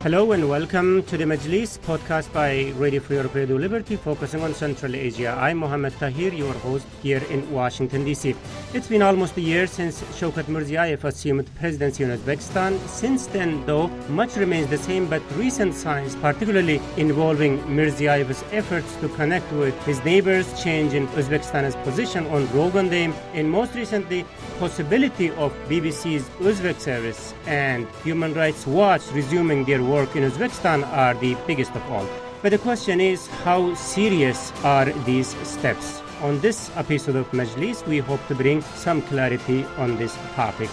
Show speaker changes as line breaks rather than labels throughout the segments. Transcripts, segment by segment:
Hello and welcome to the Majlis podcast by Radio Free Europe, Radio Liberty, focusing on Central Asia. I'm Mohammed Tahir, your host here in Washington, D.C. It's been almost a year since Shavkat Mirziyoyev assumed presidency in Uzbekistan. Since then, though, much remains the same, but recent signs, particularly involving Mirziyoyev's efforts to connect with his neighbors, change in Uzbekistan's position on Rogan Dam, and most recently, possibility of BBC's Uzbek service and Human Rights Watch resuming their work in Uzbekistan are the biggest of all. But the question is, how serious are these steps? On this episode of Majlis, we hope to bring some clarity on this topic.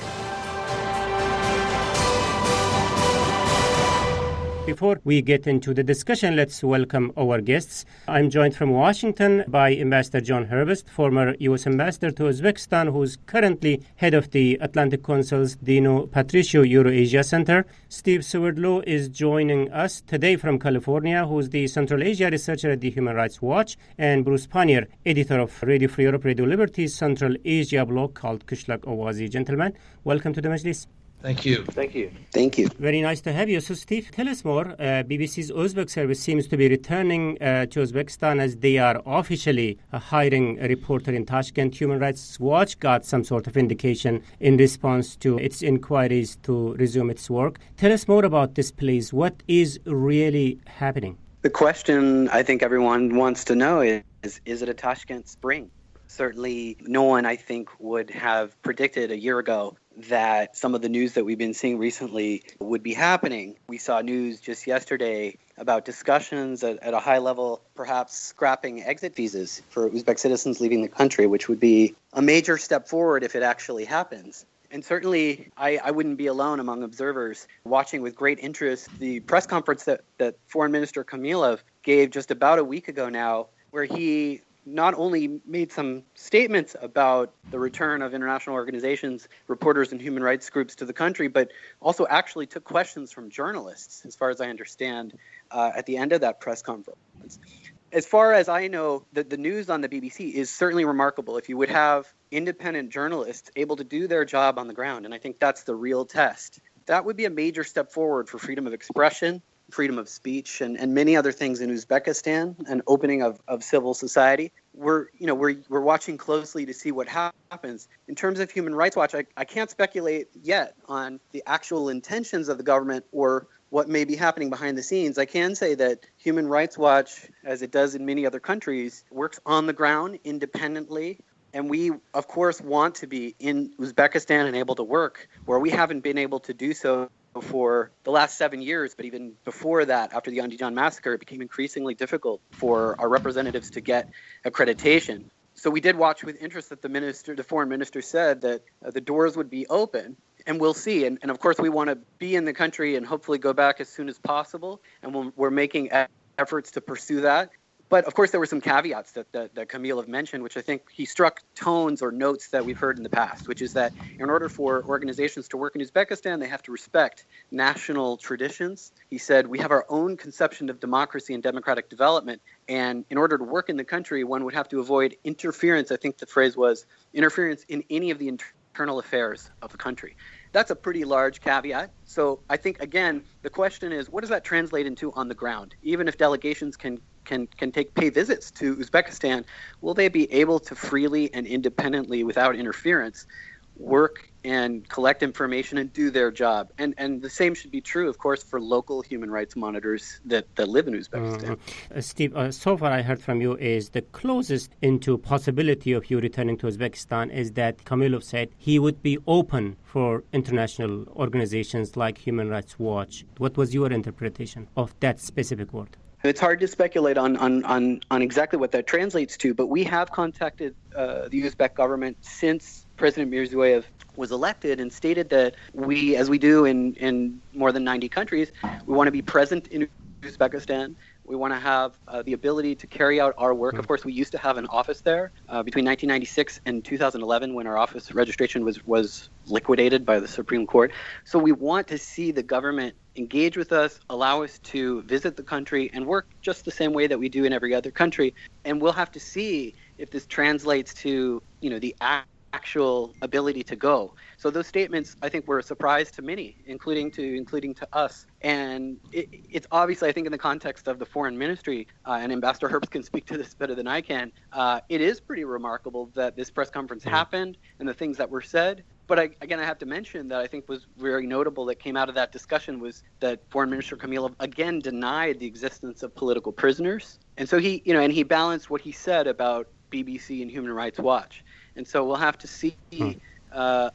Before we get into the discussion, let's welcome our guests. I'm joined from Washington by Ambassador John Herbst, former U.S. Ambassador to Uzbekistan, who's currently head of the Atlantic Council's Dino Patricio Euro-Asia Center. Steve Sewardlow is joining us today from California, who's the Central Asia researcher at the Human Rights Watch, and Bruce Pannier, editor of Radio Free Europe, Radio Liberty's Central Asia blog called Kishlak Awazi. Gentlemen, welcome to the Majlis.
Thank you.
Thank you. Thank you.
Very nice to have you. So, Steve, tell us more. BBC's Uzbek service seems to be returning to Uzbekistan as they are officially hiring a reporter in Tashkent. Human Rights Watch got some sort of indication in response to its inquiries to resume its work. Tell us more about this, please. What is really happening?
The question I think everyone wants to know is it a Tashkent spring? Certainly no one, I think, would have predicted a year ago that some of the news that we've been seeing recently would be happening. We saw news just yesterday about discussions at a high level, perhaps scrapping exit visas for Uzbek citizens leaving the country, which would be a major step forward if it actually happens. And certainly, I wouldn't be alone among observers watching with great interest the press conference that Foreign Minister Kamilov gave just about a week ago now, where he not only made some statements about the return of international organizations, reporters, and human rights groups to the country, but also actually took questions from journalists, as far as I understand, at the end of that press conference. As far as I know, the news on the BBC is certainly remarkable. If you would have independent journalists able to do their job on the ground, and I think that's the real test, that would be a major step forward for freedom of expression, freedom of speech, and many other things in Uzbekistan, an opening of civil society. We're watching closely to see what happens. In terms of Human Rights Watch, I can't speculate yet on the actual intentions of the government or what may be happening behind the scenes. I can say that Human Rights Watch, as it does in many other countries, works on the ground independently. And we, of course, want to be in Uzbekistan and able to work where we haven't been able to do so for the last 7 years, but even before that, after the Andijan massacre, it became increasingly difficult for our representatives to get accreditation. So we did watch with interest that the foreign minister said that the doors would be open, and we'll see. And of course, we want to be in the country and hopefully go back as soon as possible, and we're making efforts to pursue that. But of course, there were some caveats that Kamilov mentioned, which I think he struck tones or notes that we've heard in the past, which is that in order for organizations to work in Uzbekistan, they have to respect national traditions. He said, we have our own conception of democracy and democratic development. And in order to work in the country, one would have to avoid interference. I think the phrase was interference in any of the internal affairs of the country. That's a pretty large caveat. So I think, again, the question is, what does that translate into on the ground? Even if delegations can pay visits to Uzbekistan, will they be able to freely and independently, without interference, work and collect information and do their job? And the same should be true, of course, for local human rights monitors that live in Uzbekistan.
Steve, so far I heard from you is the closest into possibility of you returning to Uzbekistan is that Kamilov said he would be open for international organizations like Human Rights Watch. What was your interpretation of that specific word?
It's hard to speculate on exactly what that translates to, but we have contacted the Uzbek government since President Mirziyoyev was elected and stated that we, as we do in more than 90 countries, we want to be present in Uzbekistan. We want to have the ability to carry out our work. Of course, we used to have an office there between 1996 and 2011 when our office registration was liquidated by the Supreme Court. So we want to see the government engage with us, allow us to visit the country and work just the same way that we do in every other country. And we'll have to see if this translates to, the actual ability to go. So those statements, I think, were a surprise to many, including to us. And it's obviously, I think, in the context of the foreign ministry, and Ambassador Herbst can speak to this better than I can, it is pretty remarkable that this press conference happened and the things that were said. But I have to mention that I think was very notable that came out of that discussion was that Foreign Minister Kamilov again denied the existence of political prisoners. And so he balanced what he said about BBC and Human Rights Watch. And so we'll have to see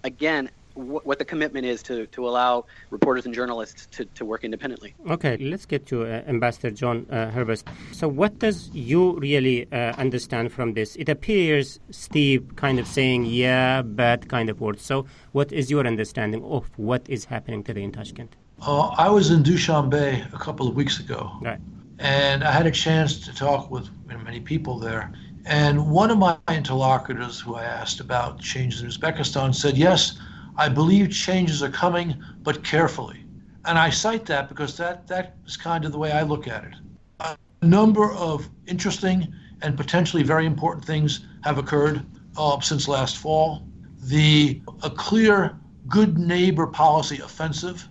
again what the commitment is to allow reporters and journalists to work independently.
Okay, let's get to Ambassador John Herbst. So what does you really understand from this? It appears Steve kind of saying, yeah, but kind of words. So what is your understanding of what is happening today in Tashkent?
I was in Dushanbe a couple of weeks ago.
Right.
And I had a chance to talk with many people there. And one of my interlocutors who I asked about changes in Uzbekistan said, yes, I believe changes are coming, but carefully. And I cite that because that is kind of the way I look at it. A number of interesting and potentially very important things have occurred since last fall. A clear good neighbor policy offensive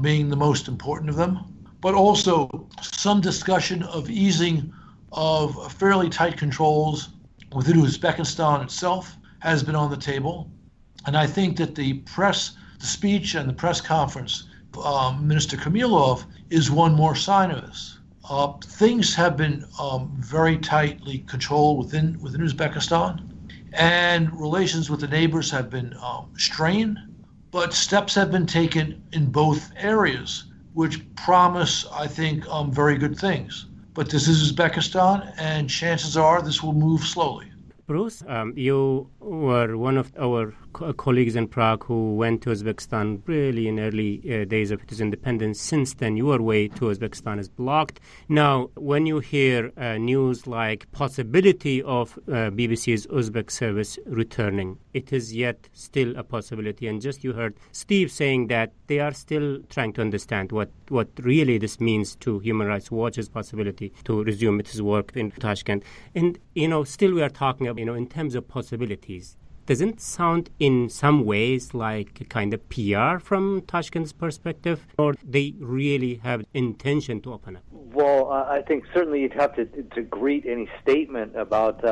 being the most important of them, but also some discussion of easing of fairly tight controls within Uzbekistan itself has been on the table. And I think that the speech and the press conference, Minister Kamilov, is one more sign of this. Things have been very tightly controlled within Uzbekistan, and relations with the neighbors have been strained, but steps have been taken in both areas, which promise, I think, very good things. But this is Uzbekistan, and chances are this will move slowly.
Bruce, you were one of our colleagues in Prague who went to Uzbekistan really in early days of its independence. Since then, your way to Uzbekistan is blocked. Now, when you hear news like possibility of BBC's Uzbek service returning, it is yet still a possibility. And just you heard Steve saying that they are still trying to understand what really this means to Human Rights Watch's possibility to resume its work in Tashkent. And, still we are talking about, in terms of possibilities. Doesn't it sound in some ways like a kind of PR from Tashkent's perspective, or they really have intention to open up?
Well, I think certainly you'd have to greet any statement about,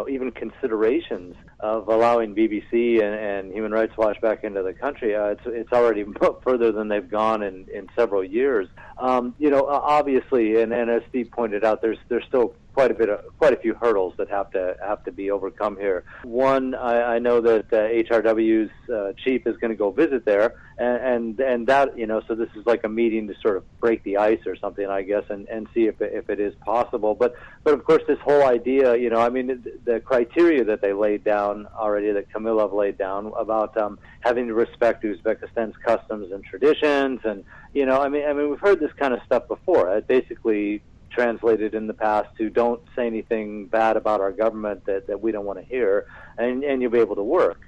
even considerations of allowing BBC and Human Rights Watch back into the country. It's already further than they've gone in several years. Obviously, and as Steve pointed out, there's still quite a few hurdles that have to be overcome here. One, I know that HRW's chief is going to go visit there, and that so this is like a meeting to sort of break the ice or something, I guess, and see if it is possible. But of course, this whole idea, the criteria that they laid down already, that Kamilov laid down about having to respect Uzbekistan's customs and traditions, and we've heard this kind of stuff before. It basically translated in the past to don't say anything bad about our government that we don't want to hear, and you'll be able to work,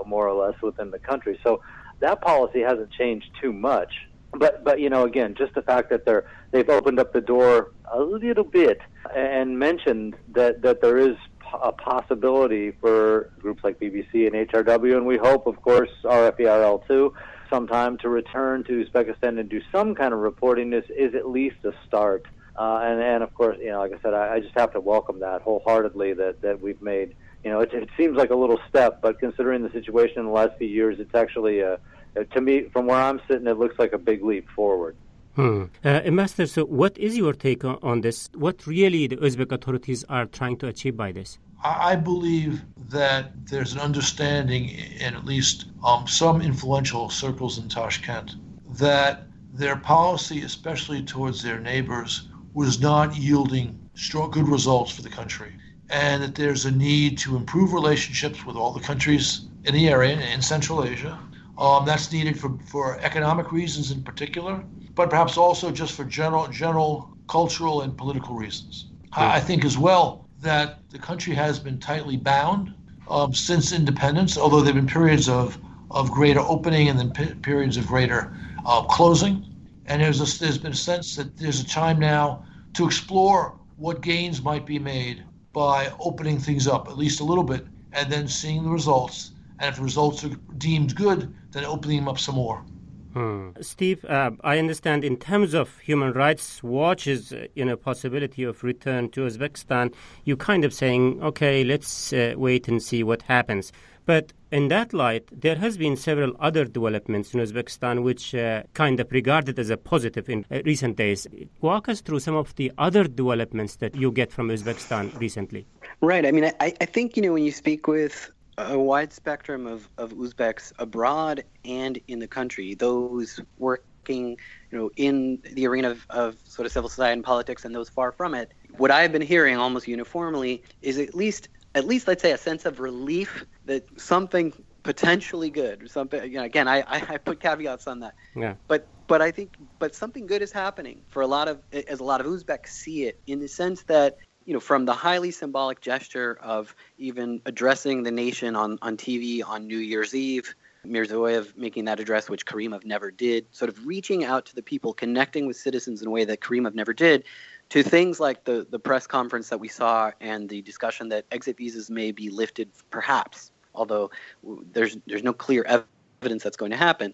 more or less within the country. So that policy hasn't changed too much. But again, just the fact that they've opened up the door a little bit and mentioned that there is a possibility for groups like BBC and HRW, and we hope, of course, RFERL too, sometime to return to Uzbekistan and do some kind of reporting is at least a start. And of course, like I said, I just have to welcome that wholeheartedly that we've made. It seems like a little step, but considering the situation in the last few years, it's actually, to me, from where I'm sitting, it looks like a big leap forward.
Ambassador, so what is your take on this? What really the Uzbek authorities are trying to achieve by this?
I believe that there's an understanding in at least some influential circles in Tashkent that their policy, especially towards their neighbors, was not yielding good results for the country, and that there's a need to improve relationships with all the countries in the area, in Central Asia. That's needed for economic reasons in particular, but perhaps also just for general cultural and political reasons. I think as well that the country has been tightly bound since independence, although there have been periods of greater opening and then periods of greater closing. And there's been a sense that there's a time now to explore what gains might be made by opening things up, at least a little bit, and then seeing the results. And if the results are deemed good, then opening them up some more.
Steve, I understand in terms of Human Rights Watch's possibility of return to Uzbekistan, you're kind of saying, okay, let's wait and see what happens. But in that light, there has been several other developments in Uzbekistan which kind of regarded as a positive in recent days. Walk us through some of the other developments that you get from Uzbekistan recently.
Right. I mean, I think, when you speak with a wide spectrum of Uzbeks abroad and in the country, those working, in the arena of sort of civil society and politics and those far from it, what I've been hearing almost uniformly is at least let's say a sense of relief that something potentially good, something, again, I put caveats on that.
Yeah.
But I think something good is happening as a lot of Uzbeks see it, in the sense that, from the highly symbolic gesture of even addressing the nation on TV on New Year's Eve, Mirziyoyev making that address, which Karimov never did, sort of reaching out to the people, connecting with citizens in a way that Karimov never did, to things like the press conference that we saw and the discussion that exit visas may be lifted, perhaps, although there's no clear evidence that's going to happen.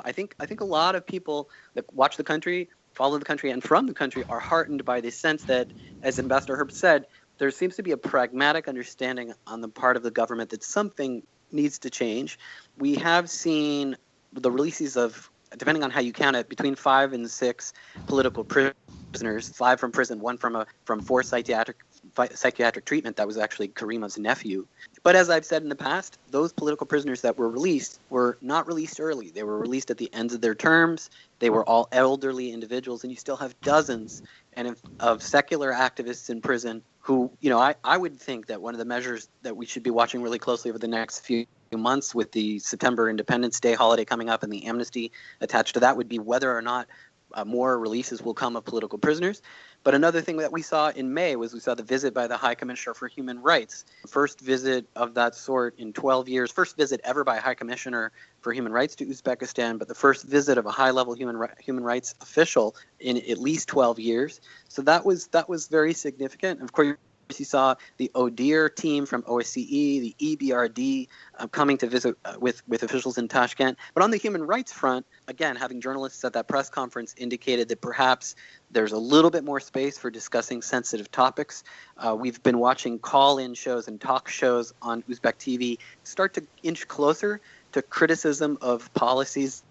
I think a lot of people that watch the country, follow the country, and from the country are heartened by this sense that, as Ambassador Herb said, there seems to be a pragmatic understanding on the part of the government that something needs to change. We have seen the releases of, depending on how you count it, between 5 and 6 political prisoners, 5 from prison, 1 from forced psychiatric treatment. That was actually Karimov's nephew. But as I've said in the past, those political prisoners that were released were not released early. They were released at the ends of their terms. They were all elderly individuals, and you still have dozens of secular activists in prison who, I would think that one of the measures that we should be watching really closely over the next few months, with the September Independence Day holiday coming up and the amnesty attached to that, would be whether or not more releases will come of political prisoners. But another thing that we saw in May was we saw the visit by the High Commissioner for Human Rights. First visit of that sort in 12 years. First visit ever by a High Commissioner for Human Rights to Uzbekistan, but the first visit of a high-level human rights official in at least 12 years. So that was very significant. Of course, you saw the ODIHR team from OSCE, the EBRD coming to visit with officials in Tashkent. But on the human rights front, again, having journalists at that press conference indicated that perhaps there's a little bit more space for discussing sensitive topics. We've been watching call-in shows and talk shows on Uzbek TV start to inch closer to criticism of policies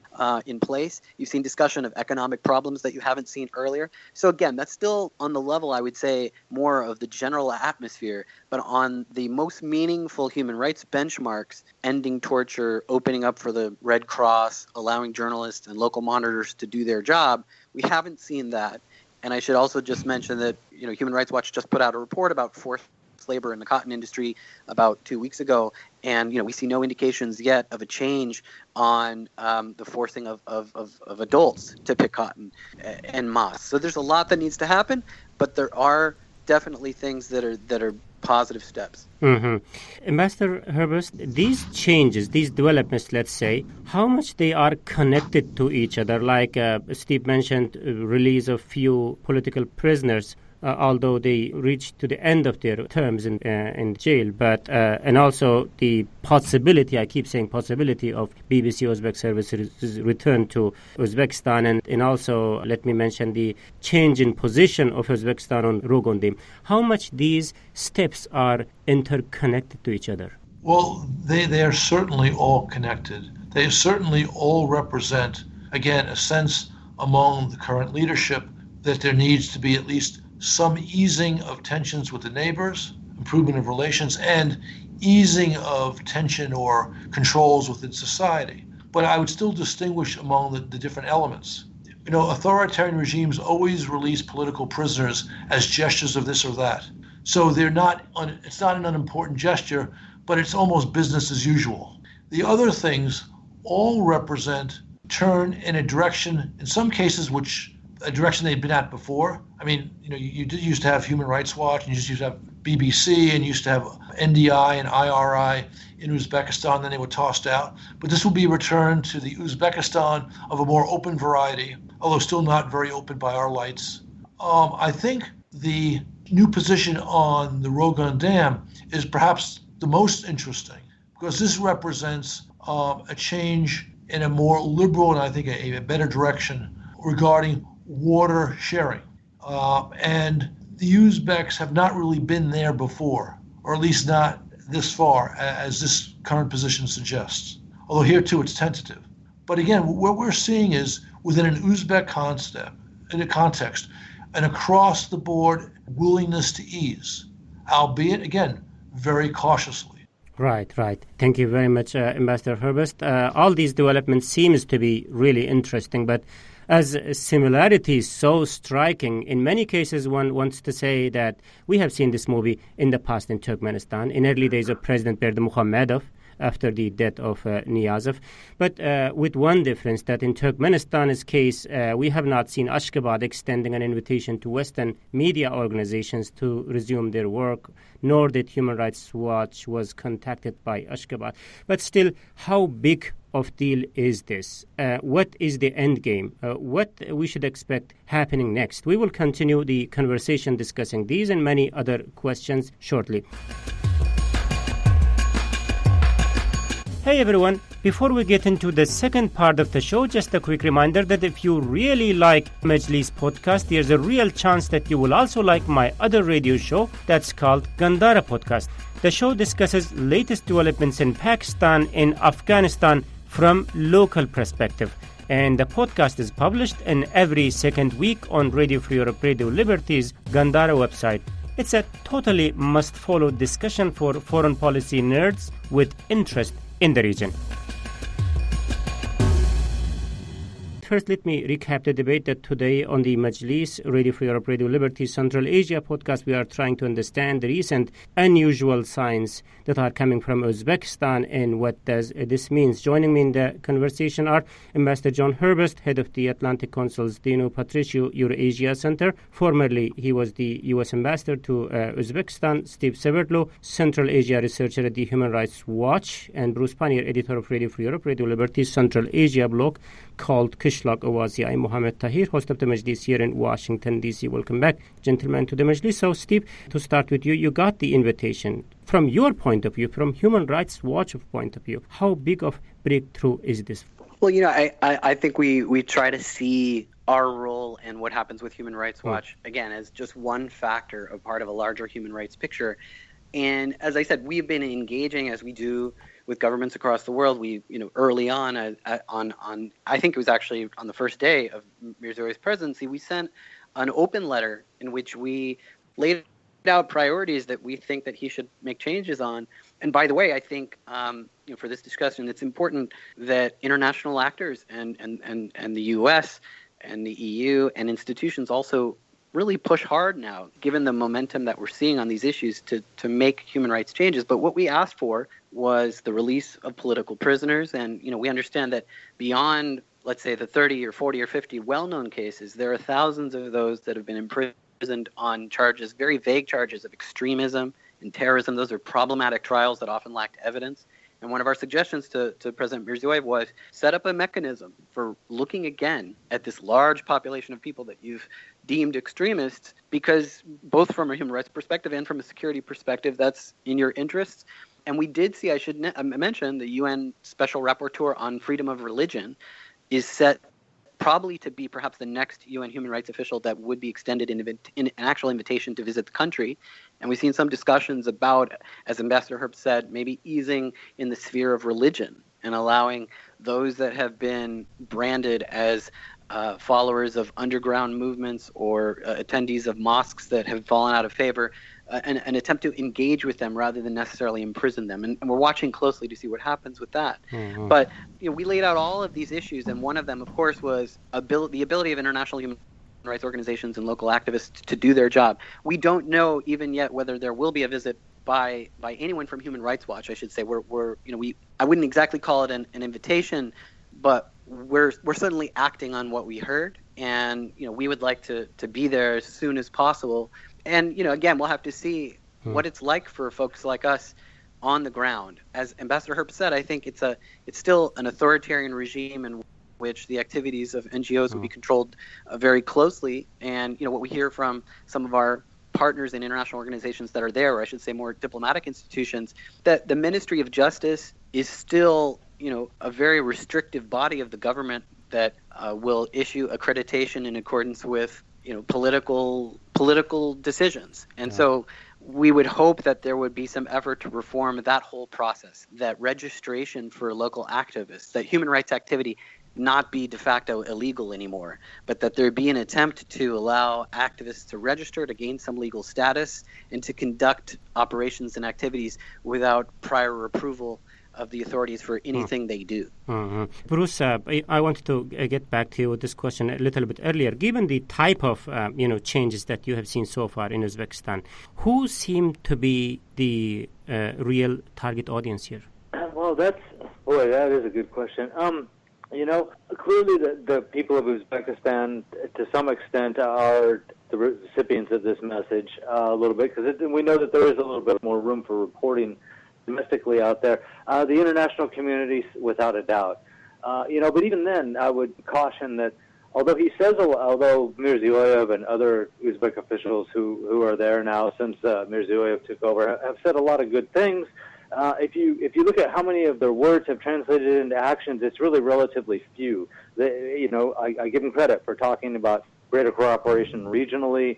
in place. You've seen discussion of economic problems that you haven't seen earlier. So again, that's still on the level, I would say, more of the general atmosphere. But on the most meaningful human rights benchmarks, ending torture, opening up for the Red Cross, allowing journalists and local monitors to do their job, we haven't seen that. And I should also just mention that, Human Rights Watch just put out a report about forced labor in the cotton industry about 2 weeks ago, and we see no indications yet of a change on the forcing of adults to pick cotton en masse. So there's a lot that needs to happen, but there are definitely things that are positive steps.
Mm-hmm. Ambassador Herbst, these changes, these developments, let's say, how much they are connected to each other? Like Steve mentioned, release of few political prisoners, although they reached to the end of their terms in jail, but and also the possibility, I keep saying possibility, of BBC Uzbek services return to Uzbekistan, and also let me mention the change in position of Uzbekistan on Rogondim. How much these steps are interconnected to each other?
Well, they are certainly all connected. They certainly all represent, again, a sense among the current leadership that there needs to be at least some easing of tensions with the neighbors, improvement of relations, and easing of tension or controls within society. But I would still distinguish among the different elements. Authoritarian regimes always release political prisoners as gestures of this or that. So it's not an unimportant gesture, but it's almost business as usual. The other things all represent turn in a direction, in some cases, a direction they'd been at before. I mean, you did used to have Human Rights Watch, and you used to have BBC, and you used to have NDI and IRI in Uzbekistan, then they were tossed out. But this will be a return to the Uzbekistan of a more open variety, although still not very open by our lights. I think the new position on the Rogan Dam is perhaps the most interesting because this represents a change in a more liberal and I think a better direction regarding water sharing. And the Uzbeks have not really been there before, or at least not this far, as this current position suggests. Although here too it's tentative. But again, what we're seeing is within an Uzbek context, an across-the-board willingness to ease, albeit, again, very cautiously.
Right. Thank you very much, Ambassador Herbst. All these developments seems to be really interesting, but as similarities so striking, in many cases one wants to say that we have seen this movie in the past in Turkmenistan, in early days of President Berdimuhamedov, after the death of Niyazov. But with one difference, that in Turkmenistan's case, we have not seen Ashgabat extending an invitation to Western media organizations to resume their work, nor did Human Rights Watch was contacted by Ashgabat. But still, how big of deal is this? What is the end game? What we should expect happening next? We will continue the conversation discussing these and many other questions shortly. Hey everyone, before we get into the second part of the show, just a quick reminder that if you really like Majlis podcast, there's a real chance that you will also like my other radio show that's called Gandhara Podcast. The show discusses latest developments in Pakistan and Afghanistan from local perspective. And the podcast is published in every second week on Radio Free Europe, Radio Liberty's Gandhara website. It's a totally must-follow discussion for foreign policy nerds with interest in the region. First, let me recap the debate that today on the Majlis, Radio Free Europe, Radio Liberty, Central Asia podcast, we are trying to understand the recent unusual signs that are coming from Uzbekistan and what does this mean. Joining me in the conversation are Ambassador John Herbst, head of the Atlantic Council's Dino Patriciu Eurasia Center. Formerly, he was the U.S. ambassador to Uzbekistan. Steve Severtlo, Central Asia researcher at the Human Rights Watch, and Bruce Pannier, editor of Radio Free Europe, Radio Liberty, Central Asia blog called Kishlak Awazi. I'm Mohammed Tahir, host of the Majlis here in Washington, D.C. Welcome back, gentlemen, to the Majlis. So, Steve, to start with you, you got the invitation. From your point of view, from Human Rights Watch point of view, how big of breakthrough is this?
Well, I think we try to see our role and what happens with Human Rights Watch, again, as just one factor, a part of a larger human rights picture. And as I said, we've been engaging, as we do with governments across the world. We, early on, I think it was actually on the first day of Mirziyoyev's presidency, we sent an open letter in which we laid out priorities that we think that he should make changes on. And by the way, I think for this discussion, it's important that international actors and the U.S. and the EU and institutions also really push hard now, given the momentum that we're seeing on these issues, to make human rights changes. But what we asked for was the release of political prisoners. And, we understand that beyond, let's say, the 30 or 40 or 50 well-known cases, there are thousands of those that have been imprisoned on charges, very vague charges of extremism and terrorism. Those are problematic trials that often lacked evidence. And one of our suggestions to President Mirziyoyev was set up a mechanism for looking again at this large population of people that you've deemed extremists, because both from a human rights perspective and from a security perspective, that's in your interests. And we did see, I should mention, the UN Special Rapporteur on Freedom of Religion is set probably to be perhaps the next UN human rights official that would be extended in an actual invitation to visit the country. And we've seen some discussions about, as Ambassador Herbst said, maybe easing in the sphere of religion and allowing those that have been branded as followers of underground movements or attendees of mosques that have fallen out of favor, an attempt to engage with them rather than necessarily imprison them. And we're watching closely to see what happens with that. Mm-hmm. But we laid out all of these issues, and one of them, of course, was the ability of international human rights organizations and local activists to do their job. We don't know even yet whether there will be a visit by anyone from Human Rights Watch. I should say I wouldn't exactly call it an invitation, but we're certainly acting on what we heard, and we would like to be there as soon as possible. And again, we'll have to see what it's like for folks like us on the ground. As Ambassador Herbst said, I think it's still an authoritarian regime in which the activities of NGOs will be controlled very closely. And what we hear from some of our partners in international organizations that are there, or I should say more diplomatic institutions, that the Ministry of Justice is still, a very restrictive body of the government that will issue accreditation in accordance with, political decisions. And so we would hope that there would be some effort to reform that whole process, that registration for local activists, that human rights activity not be de facto illegal anymore, but that there be an attempt to allow activists to register, to gain some legal status, and to conduct operations and activities without prior approval of the authorities for anything they do.
Bruce, I wanted to get back to you with this question a little bit earlier. Given the type of changes that you have seen so far in Uzbekistan, who seem to be the real target audience here?
Well, that is a good question. Clearly the people of Uzbekistan, to some extent, are the recipients of this message a little bit, because we know that there is a little bit more room for reporting domestically out there. The international community, without a doubt. But even then, I would caution that although Mirziyoyev and other Uzbek officials who are there now since Mirziyoyev took over have said a lot of good things, if you look at how many of their words have translated into actions, it's really relatively few. I give them credit for talking about greater cooperation regionally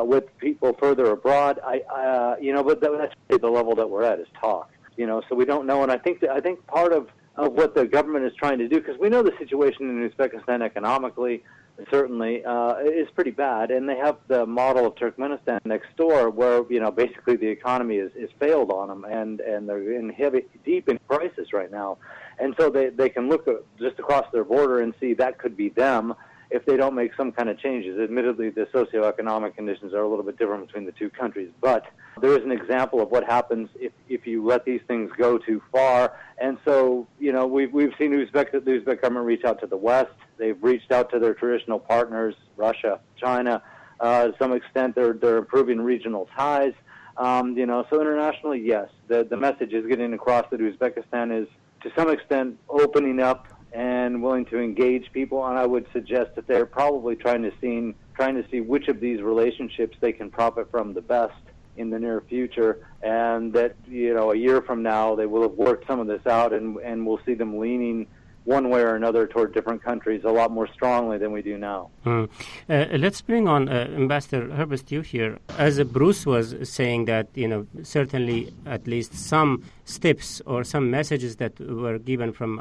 with people further abroad. But that's really the level that we're at, is talk. So we don't know, and I think part of what the government is trying to do, because we know the situation in Uzbekistan economically certainly is pretty bad, and they have the model of Turkmenistan next door, where basically the economy is failed on them, and they're deep in crisis right now, and so they can look just across their border and see that could be them if they don't make some kind of changes. Admittedly, the socioeconomic conditions are a little bit different between the two countries, but there is an example of what happens if you let these things go too far. And so, we've seen the Uzbek government reach out to the West. They've reached out to their traditional partners, Russia, China. To some extent, they're improving regional ties. So internationally, yes, the message is getting across that Uzbekistan is, to some extent, opening up and willing to engage people, and I would suggest that they're probably trying to see which of these relationships they can profit from the best in the near future, and that a year from now they will have worked some of this out, and we'll see them leaning one way or another toward different countries a lot more strongly than we do now.
Let's bring on Ambassador Herbst, you here. As Bruce was saying that, certainly at least some steps or some messages that were given from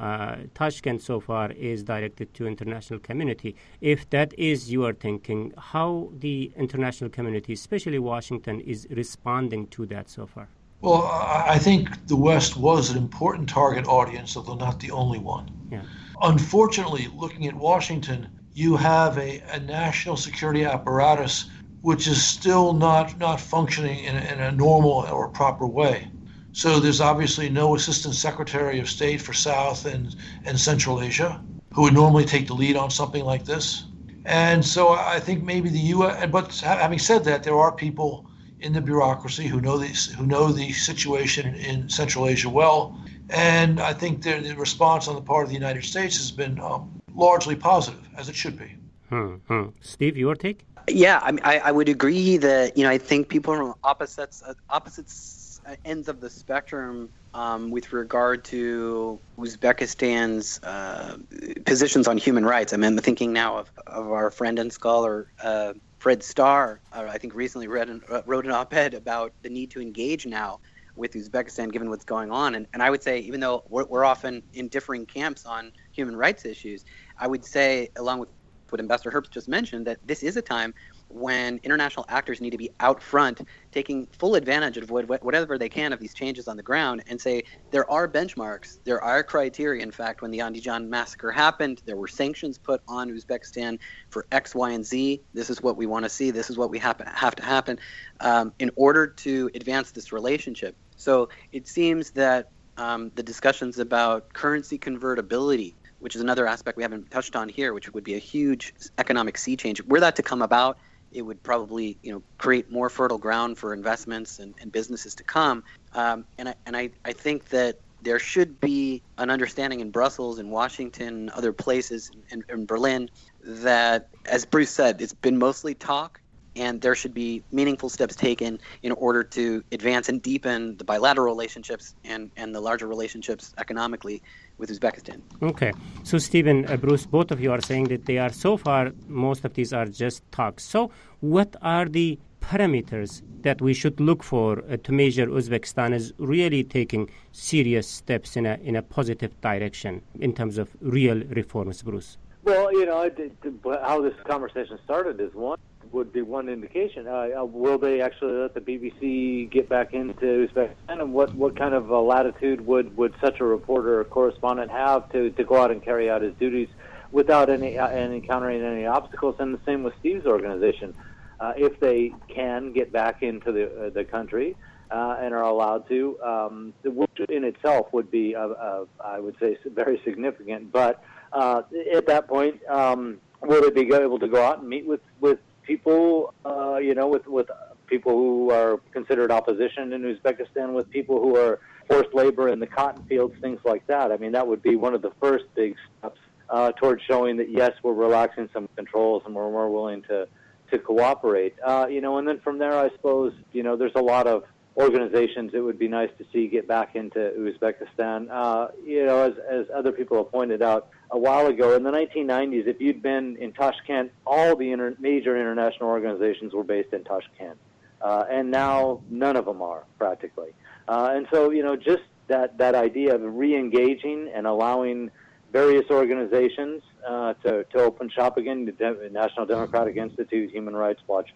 Tashkent so far is directed to international community. If that is your thinking, how the international community, especially Washington, is responding to that so far?
Well, I think the West was an important target audience, although not the only one.
Yeah.
Unfortunately, looking at Washington, you have a national security apparatus which is still not functioning in a normal or proper way. So there's obviously no Assistant Secretary of State for South and Central Asia, who would normally take the lead on something like this. And so I think maybe the U.S., but having said that, there are people in the bureaucracy who know the situation in Central Asia well, and I think the response on the part of the United States has been largely positive, as it should be.
Steve, your take?
Yeah, I would agree that I think people from opposite ends of the spectrum with regard to Uzbekistan's positions on human rights. I'm thinking now of our friend and scholar Fred Starr, I think recently wrote an op-ed about the need to engage now with Uzbekistan given what's going on. And I would say, even though we're often in differing camps on human rights issues, I would say, along with what Ambassador Herbst just mentioned, that this is a time when international actors need to be out front, taking full advantage of whatever they can of these changes on the ground, and say there are benchmarks, there are criteria. In fact, when the Andijan massacre happened, there were sanctions put on Uzbekistan for X, Y, and Z. This is what we want to see. This is what we have to happen in order to advance this relationship. So it seems that the discussions about currency convertibility, which is another aspect we haven't touched on here, which would be a huge economic sea change, were that to come about, it would probably create more fertile ground for investments and businesses to come. And I think that there should be an understanding in Brussels, in Washington, other places, in Berlin, that, as Bruce said, it's been mostly talk, and there should be meaningful steps taken in order to advance and deepen the bilateral relationships and the larger relationships economically with Uzbekistan.
Okay. So, Stephen, Bruce, both of you are saying that they are so far, most of these are just talks. So, what are the parameters that we should look for to measure Uzbekistan is really taking serious steps in a positive direction in terms of real reforms, Bruce?
Well, how this conversation started would be one indication. Will they actually let the BBC get back into Uzbekistan, and what kind of latitude would such a reporter or correspondent have to go out and carry out his duties without any encountering any obstacles? And the same with Steve's organization. If they can get back into the country and are allowed to, which in itself would be, I would say, very significant. But at that point, will they be able to go out and meet with people, with people who are considered opposition in Uzbekistan, with people who are forced labor in the cotton fields, things like that? I mean, that would be one of the first big steps towards showing that, yes, we're relaxing some controls and we're more willing to cooperate. And then from there, I suppose, there's a lot of organizations it would be nice to see get back into Uzbekistan. As other people have pointed out a while ago, in the 1990s, if you'd been in Tashkent, all the major international organizations were based in Tashkent. And now none of them are, practically. And so, just that idea of re-engaging and allowing various organizations to open shop again, the National Democratic Institute, Human Rights Watch,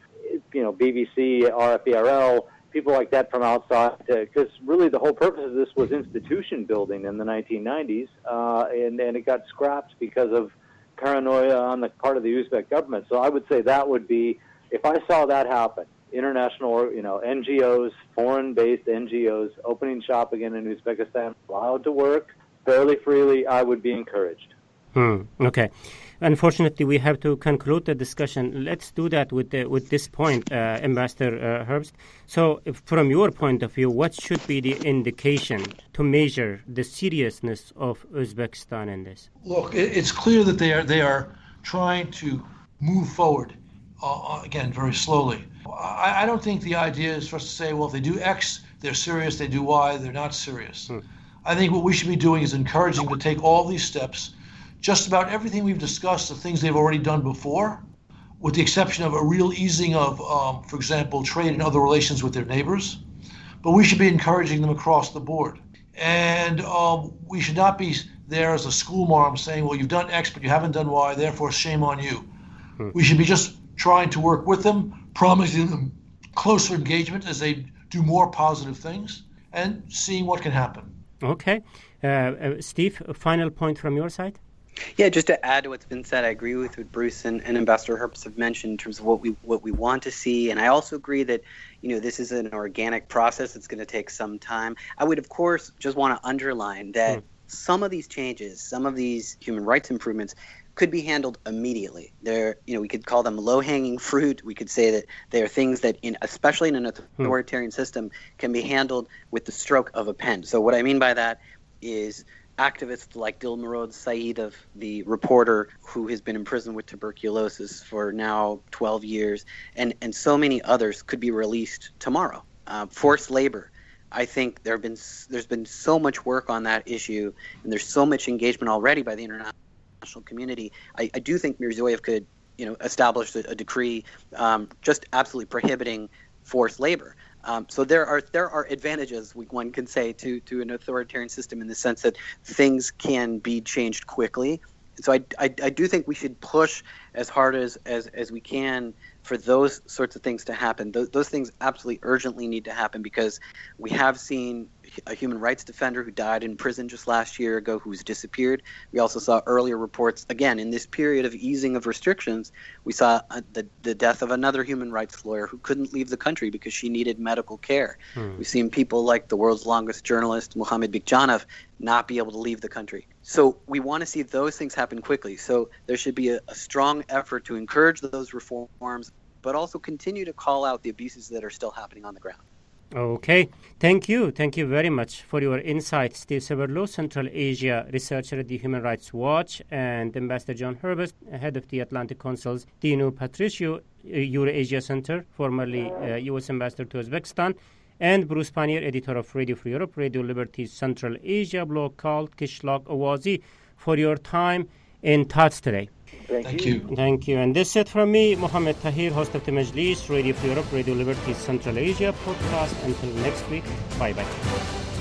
BBC, RFERL, people like that from outside, because really the whole purpose of this was institution building in the 1990s, and it got scrapped because of paranoia on the part of the Uzbek government. So I would say that would be, if I saw that happen, international, NGOs, foreign-based NGOs opening shop again in Uzbekistan, allowed to work fairly freely, I would be encouraged.
Okay. Unfortunately, we have to conclude the discussion. Let's do that with this point, Ambassador Herbst. So, from your point of view, what should be the indication to measure the seriousness of Uzbekistan in this?
Look, it's clear that they are trying to move forward, again, very slowly. I don't think the idea is for us to say, well, if they do X, they're serious, they do Y, they're not serious. I think what we should be doing is encouraging them to take all these steps. Just about everything we've discussed, the things they've already done before, with the exception of a real easing of, for example, trade and other relations with their neighbors. But we should be encouraging them across the board. And we should not be there as a schoolmarm saying, well, you've done X, but you haven't done Y, therefore shame on you. We should be just trying to work with them, promising them closer engagement as they do more positive things, and seeing what can happen.
Okay. Steve, a final point from your side?
Yeah, just to add to what's been said, I agree with what Bruce and Ambassador Herbst have mentioned in terms of what we want to see, and I also agree that this is an organic process. It's going to take some time. I would, of course, just want to underline that some of these changes, some of these human rights improvements, could be handled immediately. We could call them low-hanging fruit. We could say that they are things that, especially in an authoritarian system, can be handled with the stroke of a pen. So what I mean by that is activists like Dilmurod Saidov, the reporter who has been imprisoned with tuberculosis for now 12 years, and so many others could be released tomorrow. Forced labor. I think there's been so much work on that issue, and there's so much engagement already by the international community. I do think Mirziyoyev could, establish a decree just absolutely prohibiting forced labor. So there are advantages, one can say, to an authoritarian system in the sense that things can be changed quickly. So I do think we should push as hard as we can for those sorts of things to happen. Those things absolutely urgently need to happen, because we have seen a human rights defender who died in prison just last year ago who's disappeared. We also saw earlier reports, again, in this period of easing of restrictions, we saw the death of another human rights lawyer who couldn't leave the country because she needed medical care. We've seen people like the world's longest journalist, Mohammed Bikjanov, not be able to leave the country. So we want to see those things happen quickly. So there should be a strong effort to encourage those reforms, but also continue to call out the abuses that are still happening on the ground.
Okay. Thank you. Thank you very much for your insights, Steve Severlo, Central Asia researcher at the Human Rights Watch, and Ambassador John Herbst, head of the Atlantic Council's Dino Patriciu, Eurasia Center, formerly U.S. Ambassador to Uzbekistan, and Bruce Pannier, editor of Radio Free Europe, Radio Liberty's Central Asia blog called Kishlak Awazi, for your time in thoughts today.
Thank you.
Thank you. And this is it from me, Mohammed Tahir, host of the Majlis, Radio Free Europe, Radio Liberty's Central Asia podcast. Until next week, bye-bye.